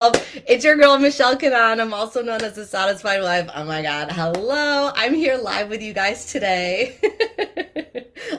It's your girl Michelle Keinan. I'm also known as the Satisfied Wife. Oh my God, hello! I'm here live with you guys today.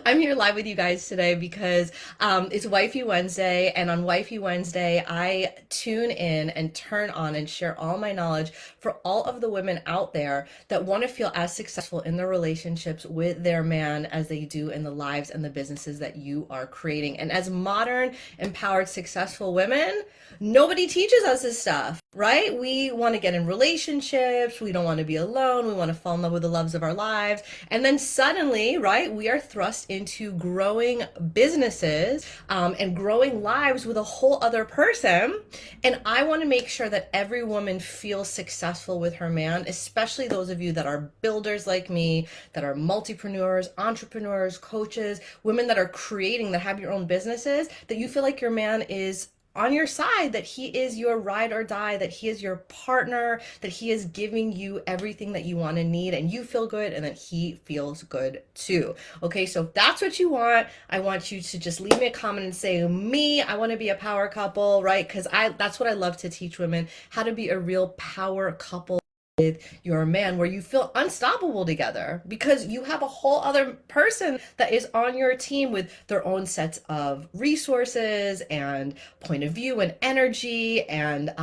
I'm here live with you guys today because it's Wifey Wednesday, and on Wifey Wednesday, I tune in and turn on and share all my knowledge for all of the women out there that want to feel as successful in their relationships with their man as they do in the lives and the businesses that you are creating. And as modern, empowered, successful women, nobody teaches us this stuff, right? We want to get in relationships. We don't want to be alone. We want to fall in love with the loves of our lives. And then suddenly, right, we are thrust into growing businesses and growing lives with a whole other person. And I want to make sure that every woman feels successful with her man, especially those of you that are builders like me, that are multipreneurs, entrepreneurs, coaches, women that are creating, that have your own businesses, that you feel like your man is on your side, that he is your ride or die, that he is your partner, that he is giving you everything that you want and need, and you feel good, and that he feels good too. Okay, so if that's what you want, I want you to just leave me a comment and say, me, I want to be a power couple, right? Because that's what I love to teach women, how to be a real power couple with your man, where you feel unstoppable together because you have a whole other person that is on your team with their own sets of resources and point of view and energy and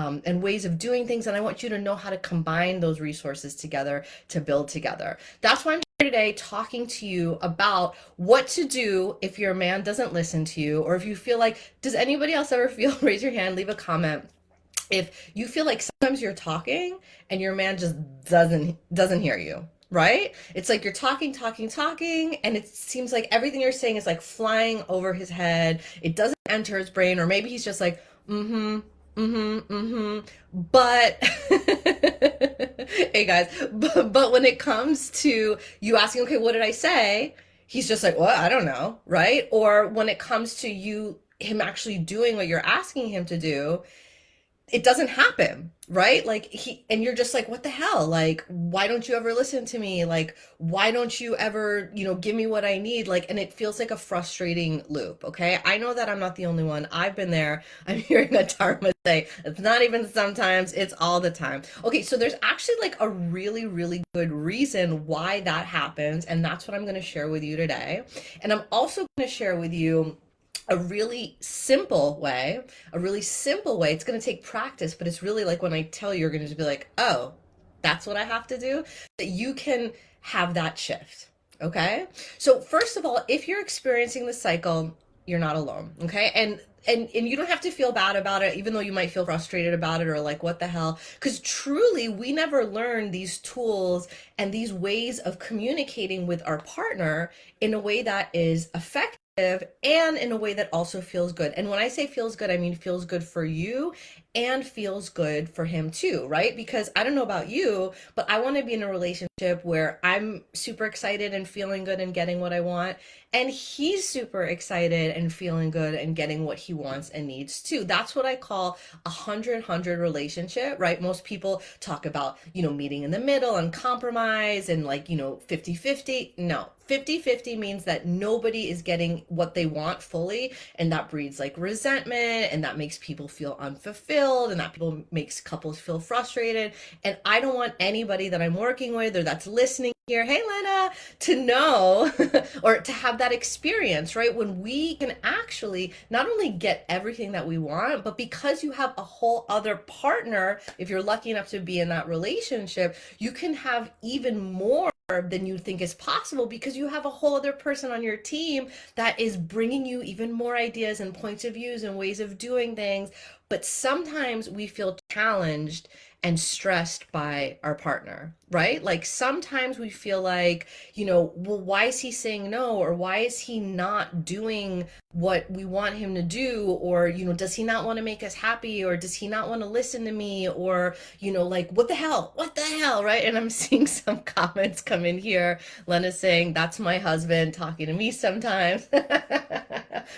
ways of doing things. And I want you to know how to combine those resources together to build together. That's why I'm here today talking to you about what to do if your man doesn't listen to you, or if you feel like, does anybody else ever feel, raise your hand, leave a comment, if you feel like sometimes you're talking and your man just doesn't hear you, right? It's like you're talking, and it seems like everything you're saying is like flying over his head. It doesn't enter his brain, or maybe he's just like, mm-hmm, mm-hmm, mm-hmm. But hey guys, but when it comes to you asking, okay, what did I say? He's just like, well, I don't know, right? Or when it comes to him actually doing what you're asking him to do, it doesn't happen, right? Like and you're just like, what the hell? Like, why don't you ever listen to me? Like, why don't you ever, give me what I need? Like, and it feels like a frustrating loop. Okay, I know that I'm not the only one. I've been there. I'm hearing a Dharma say, it's not even sometimes, it's all the time. Okay, so there's actually like a really, really good reason why that happens, and that's what I'm going to share with you today. And I'm also going to share with you a really simple way, It's going to take practice, but it's really like when I tell you, you're going to be like, oh, that's what I have to do, that you can have that shift. Okay. So first of all, if you're experiencing the cycle, you're not alone. Okay. And you don't have to feel bad about it, even though you might feel frustrated about it or like, what the hell? Because truly, we never learn these tools and these ways of communicating with our partner in a way that is effective and in a way that also feels good. And when I say feels good, I mean feels good for you and feels good for him too, right? Because I don't know about you, but I want to be in a relationship where I'm super excited and feeling good and getting what I want, and he's super excited and feeling good and getting what he wants and needs too. That's what I call a 100-100 relationship, right? Most people talk about, meeting in the middle and compromise and like, 50-50. No, 50-50 means that nobody is getting what they want fully, and that breeds like resentment, and that makes people feel unfulfilled, and that people makes couples feel frustrated. And I don't want anybody that I'm working with or that's listening here, hey Lena, to know or to have that experience, right? When we can actually not only get everything that we want, but because you have a whole other partner, if you're lucky enough to be in that relationship, you can have even more than you think is possible, because you have a whole other person on your team that is bringing you even more ideas and points of views and ways of doing things. But sometimes we feel challenged and stressed by our partner, right? Like sometimes we feel like, well, why is he saying no? Or why is he not doing what we want him to do? Or, does he not want to make us happy? Or does he not want to listen to me? Or, like, what the hell? What the hell? Right? And I'm seeing some comments come in here. Lena's saying, that's my husband talking to me sometimes.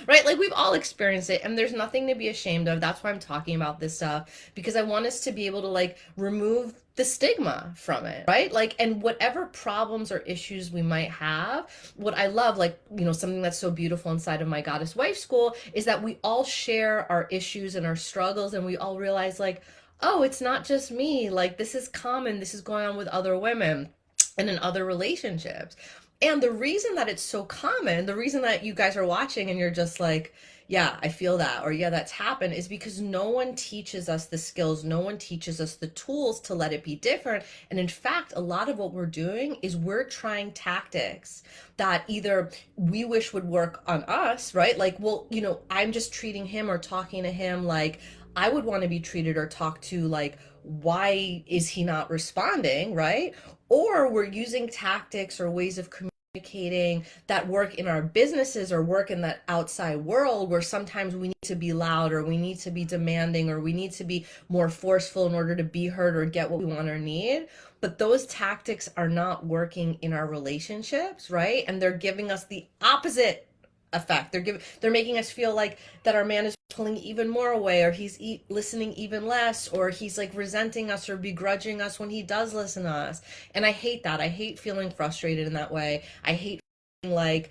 Right? Like we've all experienced it, and there's nothing to be ashamed of. That's why I'm talking about this stuff, because I want us to be able to like remove the stigma from it, right? Like, and whatever problems or issues we might have, what I love, like, something that's so beautiful inside of my Goddess Wife School is that we all share our issues and our struggles, and we all realize like, oh, it's not just me. Like, this is common. This is going on with other women and in other relationships. And the reason that it's so common, the reason that you guys are watching and you're just like, yeah, I feel that, or yeah, that's happened, is because no one teaches us the skills, no one teaches us the tools to let it be different. And in fact, a lot of what we're doing is we're trying tactics that either we wish would work on us, right? Like, well, I'm just treating him or talking to him like I would want to be treated or talked to, like, why is he not responding, right? Or we're using tactics or ways of communicating that work in our businesses or work in that outside world where sometimes we need to be loud or we need to be demanding or we need to be more forceful in order to be heard or get what we want or need. But those tactics are not working in our relationships, right? And they're giving us the opposite effect. They're making us feel like that our man is pulling even more away, or he's listening even less, or he's like resenting us or begrudging us when he does listen to us. And I hate that. I hate feeling frustrated in that way. I hate feeling like,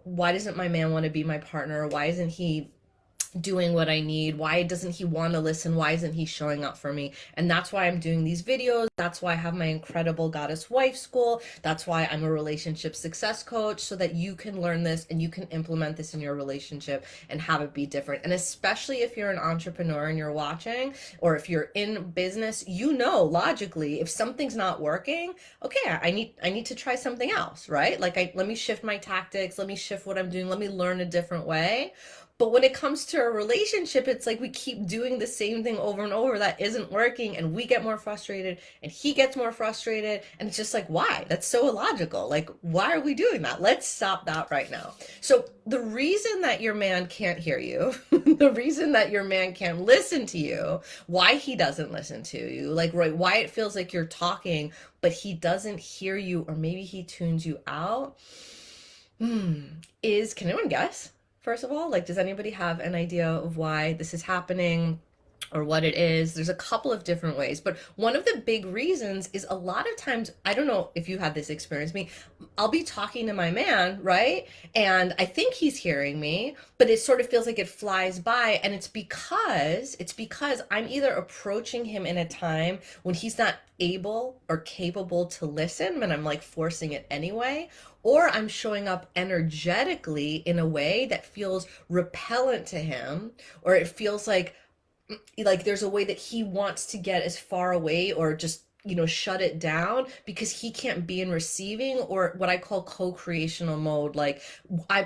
why doesn't my man want to be my partner? Why isn't he doing what I need? Why doesn't he want to listen? Why isn't he showing up for me? And that's why I'm doing these videos. That's why I have my incredible Goddess Wife School. That's why I'm a relationship success coach, so that you can learn this and you can implement this in your relationship and have it be different. And especially if you're an entrepreneur and you're watching, or if you're in business, logically, if something's not working, okay, I need to try something else, right? Like, let me shift my tactics, let me shift what I'm doing, let me learn a different way. But when it comes to a relationship, it's like we keep doing the same thing over and over that isn't working, and we get more frustrated, and he gets more frustrated, and it's just like, why? That's so illogical. Like, why are we doing that? Let's stop that right now. So, the reason that your man can't hear you, the reason that your man can't listen to you, why he doesn't listen to you, like, right, why it feels like you're talking, but he doesn't hear you, or maybe he tunes you out, can anyone guess? First of all, like, does anybody have an idea of why this is happening or what it is? There's a couple of different ways, but one of the big reasons is a lot of times, I don't know if you had this experience, me, I'll be talking to my man, right? And I think he's hearing me, but it sort of feels like it flies by. And it's because I'm either approaching him in a time when he's not able or capable to listen, and I'm like forcing it anyway, or I'm showing up energetically in a way that feels repellent to him, or it feels like there's a way that he wants to get as far away or just shut it down because he can't be in receiving, or what I call co-creational mode. Like,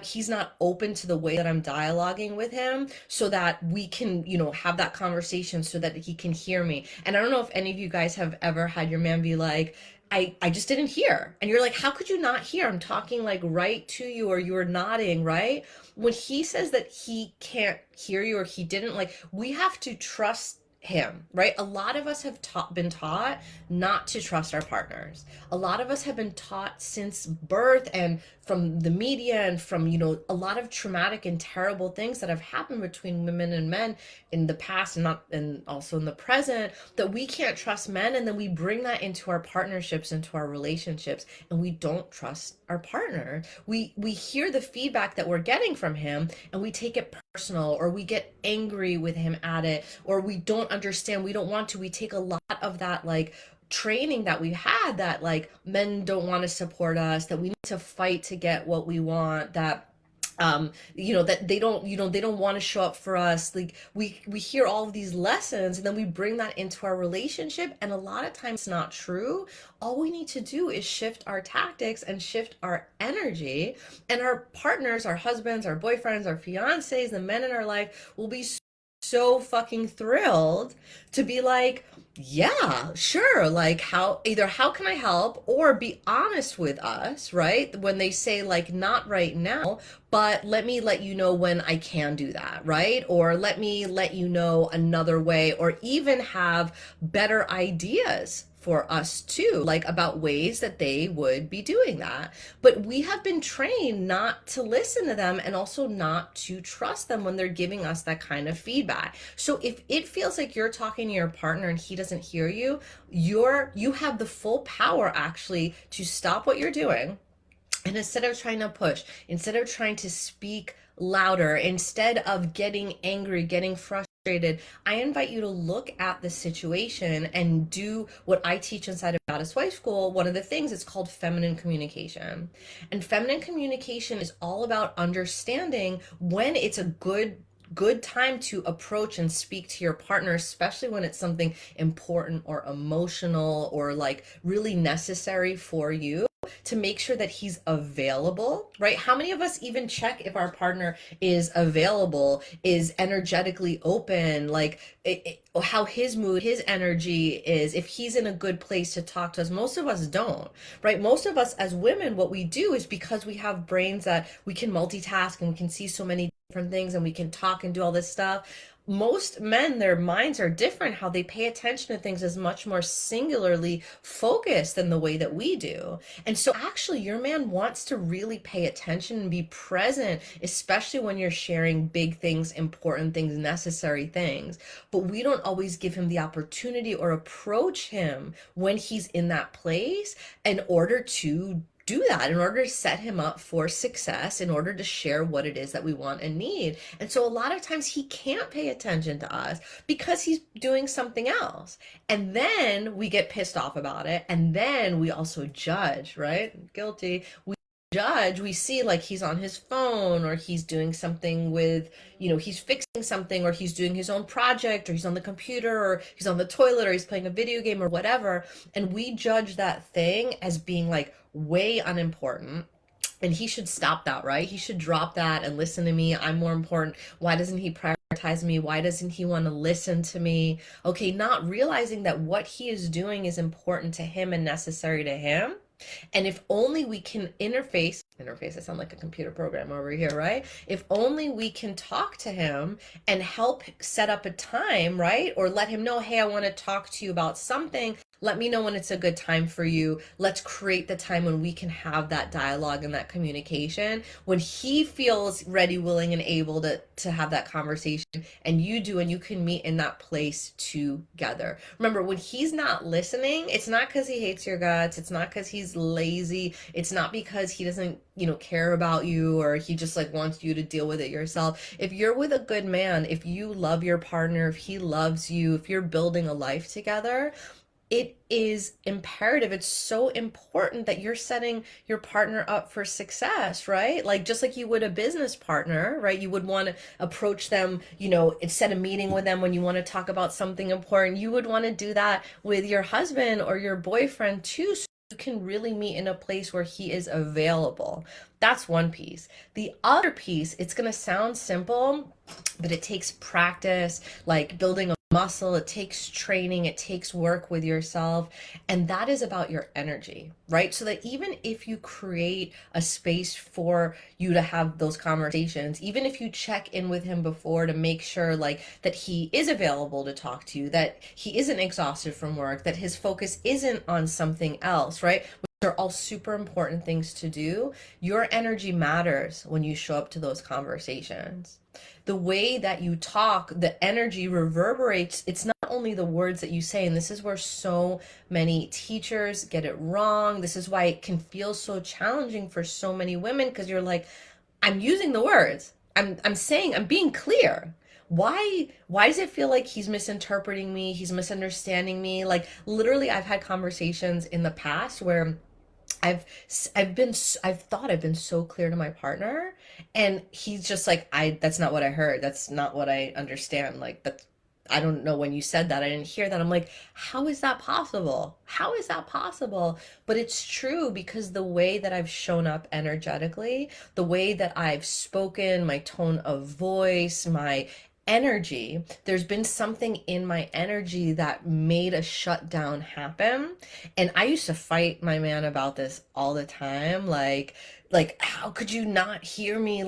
he's not open to the way that I'm dialoguing with him, so that we can have that conversation, so that he can hear me. And I don't know if any of you guys have ever had your man be like, I just didn't hear. And you're like, how could you not hear? I'm talking like right to you, or you were nodding, right? When he says that he can't hear you or he didn't, like, we have to trust him, right? A lot of us have been taught not to trust our partners. A lot of us have been taught since birth, and from the media, and from a lot of traumatic and terrible things that have happened between women and men in the past, and also in the present, that we can't trust men. And then we bring that into our partnerships, into our relationships, and we don't trust our partner. We hear the feedback that we're getting from him, and we take it personal, or we get angry with him at it, or we don't understand, we don't want to. We take a lot of that, like, training that we had, that like men don't want to support us, that we need to fight to get what we want, that that they don't want to show up for us. Like, we hear all of these lessons, and then we bring that into our relationship, and a lot of times it's not true. All we need to do is shift our tactics and shift our energy, and our partners, our husbands, our boyfriends, our fiancés, the men in our life will be so fucking thrilled to be like, yeah, sure, like, how can I help, or be honest with us, right? When they say, like, not right now, but let me let you know when I can do that, right? Or let me let you know another way, or even have better ideas for us too, like, about ways that they would be doing that. But we have been trained not to listen to them, and also not to trust them when they're giving us that kind of feedback. So if it feels like you're talking to your partner and he doesn't hear you, you have the full power actually to stop what you're doing, and instead of trying to push, instead of trying to speak louder, instead of getting angry, getting frustrated, I invite you to look at the situation and do what I teach inside of Goddess Wife School. One of the things is called feminine communication. And feminine communication is all about understanding when it's a good time to approach and speak to your partner, especially when it's something important or emotional or like really necessary for you, to make sure that he's available, right? How many of us even check if our partner is available, is energetically open, like how his mood, his energy is, if he's in a good place to talk to us? Most of us don't, right? Most of us as women, what we do is because we have brains that we can multitask and we can see so many different things and we can talk and do all this stuff. Most men, their minds are different. How they pay attention to things is much more singularly focused than the way that we do. And so actually your man wants to really pay attention and be present, especially when you're sharing big things, important things, necessary things. But we don't always give him the opportunity or approach him when he's in that place in order to do that, in order to set him up for success, in order to share what it is that we want and need. And so a lot of times he can't pay attention to us because he's doing something else. And then we get pissed off about it. And then we also judge, right? Guilty. We judge, we see like he's on his phone or he's doing something with, he's fixing something or he's doing his own project or he's on the computer or he's on the toilet or he's playing a video game or whatever. And we judge that thing as being like way unimportant. And he should stop that, right? He should drop that and listen to me. I'm more important. Why doesn't he prioritize me? Why doesn't he want to listen to me? Okay, not realizing that what he is doing is important to him and necessary to him. And if only we can interface, I sound like a computer program over here, right? If only we can talk to him and help set up a time, right? Or let him know, hey, I want to talk to you about something. Let me know when it's a good time for you. Let's create the time when we can have that dialogue and that communication. When he feels ready, willing, and able to have that conversation, and you do, and you can meet in that place together. Remember, when he's not listening, it's not because he hates your guts. It's not because he's lazy. It's not because he doesn't, care about you or he just like wants you to deal with it yourself. If you're with a good man, if you love your partner, if he loves you, if you're building a life together, it is imperative. It's so important that you're setting your partner up for success, right? Like just like you would a business partner, right? You would want to approach them, set a meeting with them when you want to talk about something important. You would want to do that with your husband or your boyfriend too, so you can really meet in a place where he is available. That's one piece. The other piece, it's going to sound simple, but it takes practice, like building a muscle. It takes training, it takes work with yourself, and that is about your energy, right? So that even if you create a space for you to have those conversations, even if you check in with him before to make sure like that he is available to talk to you, that he isn't exhausted from work, that his focus isn't on something else, right? Are all super important things to do. Your energy matters when you show up to those conversations. The way that you talk, the energy reverberates. It's not only the words that you say, and this is where so many teachers get it wrong. This is why it can feel so challenging for so many women, because you're like, I'm using the words. I'm saying, I'm being clear. Why does it feel like he's misinterpreting me? He's misunderstanding me? Like literally I've had conversations in the past where I've thought I've been so clear to my partner, and he's just like, that's not what I heard. That's not what I understand. Like I don't know when you said that. I didn't hear that. I'm like, how is that possible? How is that possible? But it's true, because the way that I've shown up energetically, the way that I've spoken, my tone of voice, my energy, there's been something in my energy that made a shutdown happen. And I used to fight my man about this all the time. Like, how could you not hear me?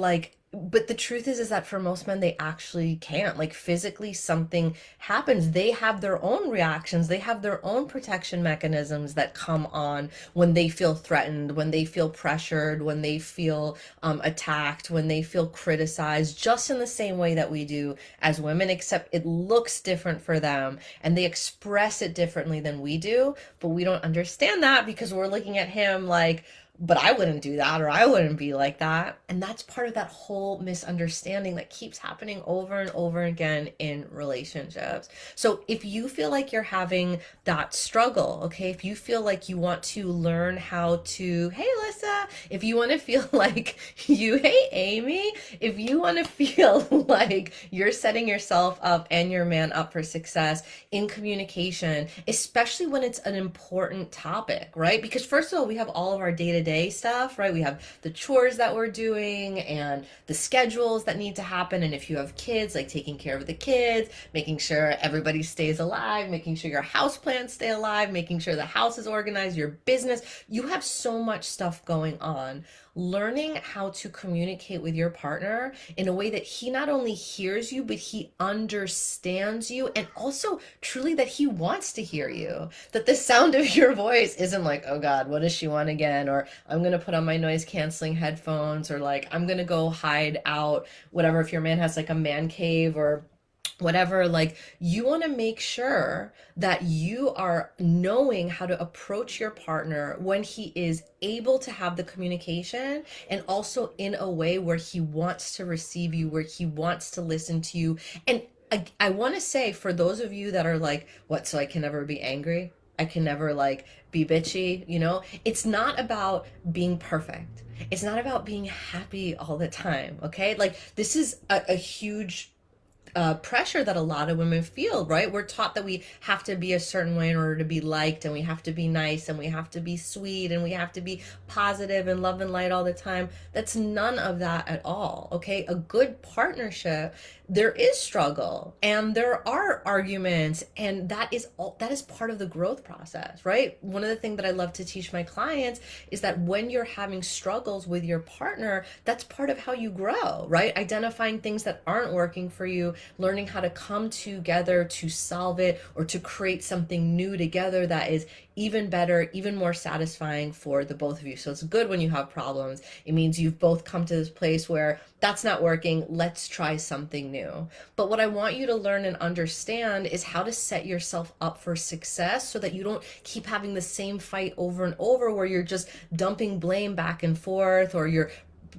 But the truth is that for most men, they actually can't. Like physically something happens. They have their own reactions. They have their own protection mechanisms that come on when they feel threatened, when they feel pressured, when they feel attacked, when they feel criticized, just in the same way that we do as women, except it looks different for them and they express it differently than we do. But we don't understand that because we're looking at him like, but I wouldn't do that, or I wouldn't be like that. And that's part of that whole misunderstanding that keeps happening over and over again in relationships. So if you feel like you're having that struggle, okay, if you feel like you want to learn how to, hey, Lissa, if you want to feel like hey, Amy, if you want to feel like you're setting yourself up and your man up for success in communication, especially when it's an important topic, right? Because first of all, we have all of our day-to-day stuff, right? We have the chores that we're doing and the schedules that need to happen. And if you have kids, like taking care of the kids, making sure everybody stays alive, making sure your house plants stay alive, making sure the house is organized, your business, you have so much stuff going on. Learning how to communicate with your partner in a way that he not only hears you, but he understands you, and also truly that he wants to hear you. That the sound of your voice isn't like, oh God, what does she want again? Or I'm going to put on my noise canceling headphones, or like, I'm going to go hide out, whatever. If your man has like a man cave or whatever, like you want to make sure that you are knowing how to approach your partner when he is able to have the communication, and also in a way where he wants to receive you, where he wants to listen to you. And I want to say, for those of you that are like, what, so I can never be angry, I can never like be bitchy, it's not about being perfect, it's not about being happy all the time, okay? Like this is a huge pressure that a lot of women feel, right? We're taught that we have to be a certain way in order to be liked, and we have to be nice, and we have to be sweet, and we have to be positive and love and light all the time. That's none of that at all, okay? A good partnership, there is struggle and there are arguments, and that is part of the growth process, right? One of the things that I love to teach my clients is that when you're having struggles with your partner, that's part of how you grow, right? Identifying things that aren't working for you, learning how to come together to solve it, or to create something new together that is even better, even more satisfying for the both of you. So it's good when you have problems. It means you've both come to this place where that's not working, let's try something new. But what I want you to learn and understand is how to set yourself up for success, so that you don't keep having the same fight over and over, where you're just dumping blame back and forth, or you're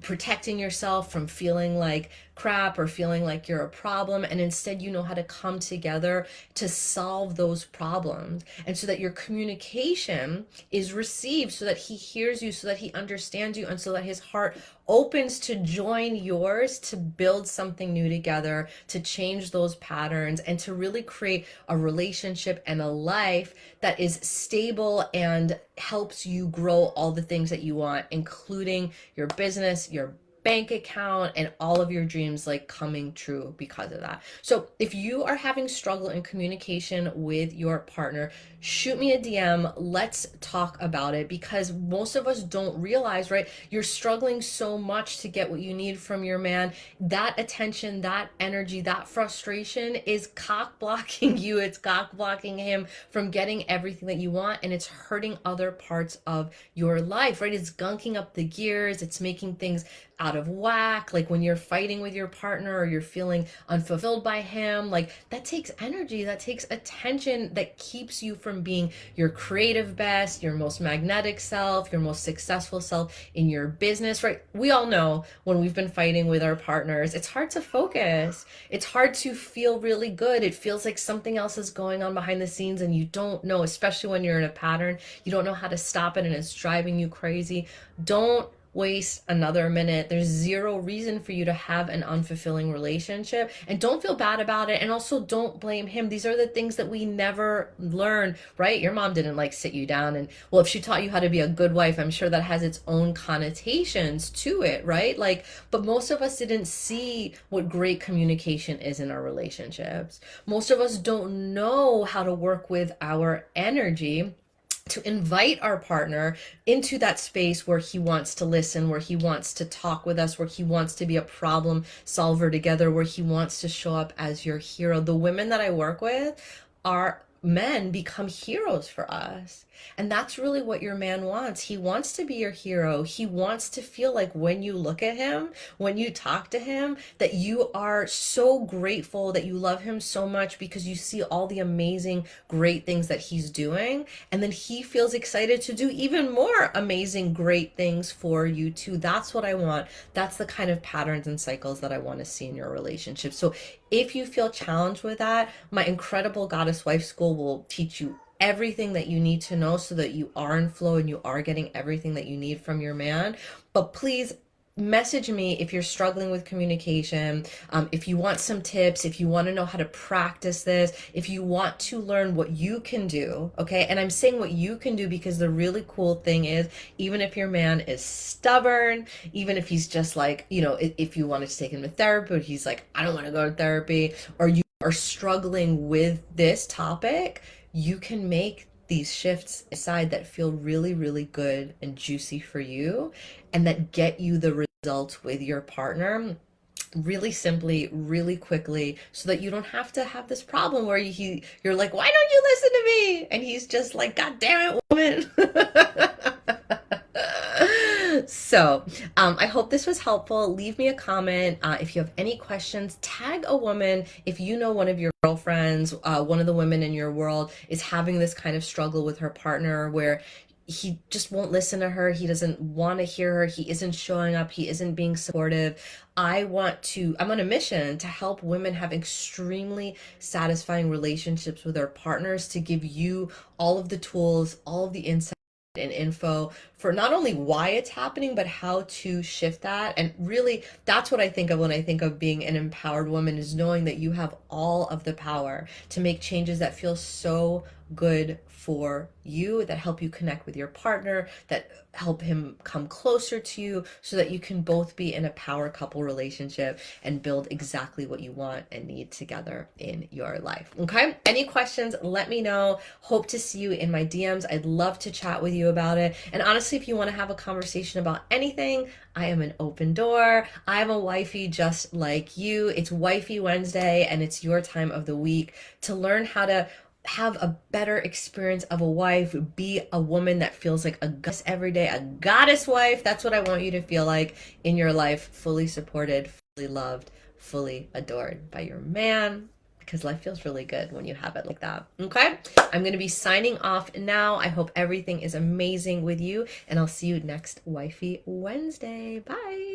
protecting yourself from feeling like crap or feeling like you're a problem. And instead, you know how to come together to solve those problems, and so that your communication is received, so that he hears you, so that he understands you, and so that his heart opens to join yours, to build something new together, to change those patterns, and to really create a relationship and a life that is stable and helps you grow all the things that you want, including your business, your bank account, and all of your dreams like coming true because of that. So if you are having struggle in communication with your partner, shoot me a DM. Let's talk about it, because most of us don't realize, right? You're struggling so much to get what you need from your man. That attention, that energy, that frustration is cock blocking you. It's cock blocking him from getting everything that you want, and it's hurting other parts of your life, right? It's gunking up the gears. It's making things out of whack. Like when you're fighting with your partner, or you're feeling unfulfilled by him, like that takes energy, that takes attention, that keeps you from being your creative best, your most magnetic self, your most successful self in your business, right? We all know when we've been fighting with our partners, it's hard to focus. It's hard to feel really good. It feels like something else is going on behind the scenes, and you don't know, especially when you're in a pattern, you don't know how to stop it, and it's driving you crazy. Don't waste another minute. There's zero reason for you to have an unfulfilling relationship, and don't feel bad about it, and also don't blame him. These are the things that we never learn, right? Your mom didn't like sit you down and, well, if she taught you how to be a good wife, I'm sure that has its own connotations to it, right? Like, but most of us didn't see what great communication is in our relationships. Most of us don't know how to work with our energy to invite our partner into that space where he wants to listen, where he wants to talk with us, where he wants to be a problem solver together, where he wants to show up as your hero. The women that I work with are men become heroes for us. And that's really what your man wants. He wants to be your hero. He wants to feel like when you look at him, when you talk to him, that you are so grateful, that you love him so much because you see all the amazing, great things that he's doing. And then he feels excited to do even more amazing, great things for you too. That's what I want. That's the kind of patterns and cycles that I want to see in your relationship. So if you feel challenged with that, my incredible Goddess Wife School will teach you everything that you need to know so that you are in flow and you are getting everything that you need from your man. But please message me if you're struggling with communication, if you want some tips, if you want to know how to practice this, if you want to learn what you can do, okay? And I'm saying what you can do because the really cool thing is, even if your man is stubborn, even if he's just like, if you wanted to take him to therapy, but he's like, I don't want to go to therapy, or you are struggling with this topic, you can make these shifts aside that feel really, really good and juicy for you and that get you the results with your partner really simply, really quickly, so that you don't have to have this problem where you're like, why don't you listen to me? And he's just like, God damn it, woman. So I hope this was helpful. Leave me a comment. If you have any questions, tag a woman. If you know one of your girlfriends, one of the women in your world is having this kind of struggle with her partner where he just won't listen to her. He doesn't want to hear her. He isn't showing up. He isn't being supportive. I'm on a mission to help women have extremely satisfying relationships with their partners, to give you all of the tools, all of the insights and info for not only why it's happening, but how to shift that. And really, that's what I think of when I think of being an empowered woman, is knowing that you have all of the power to make changes that feel so good for you, that help you connect with your partner, that help him come closer to you, so that you can both be in a power couple relationship and build exactly what you want and need together in your life. Okay? Any questions, let me know. Hope to see you in my DMs. I'd love to chat with you about it. And honestly, if you want to have a conversation about anything, I am an open door. I'm a wifey just like you. It's Wifey Wednesday, and it's your time of the week to learn how to have a better experience of a wife, be a woman that feels like a goddess every day, a goddess wife. That's what I want you to feel like in your life, fully supported, fully loved, fully adored by your man, because life feels really good when you have it like that. Okay? I'm going to be signing off now. I hope everything is amazing with you, and I'll see you next Wifey Wednesday. Bye.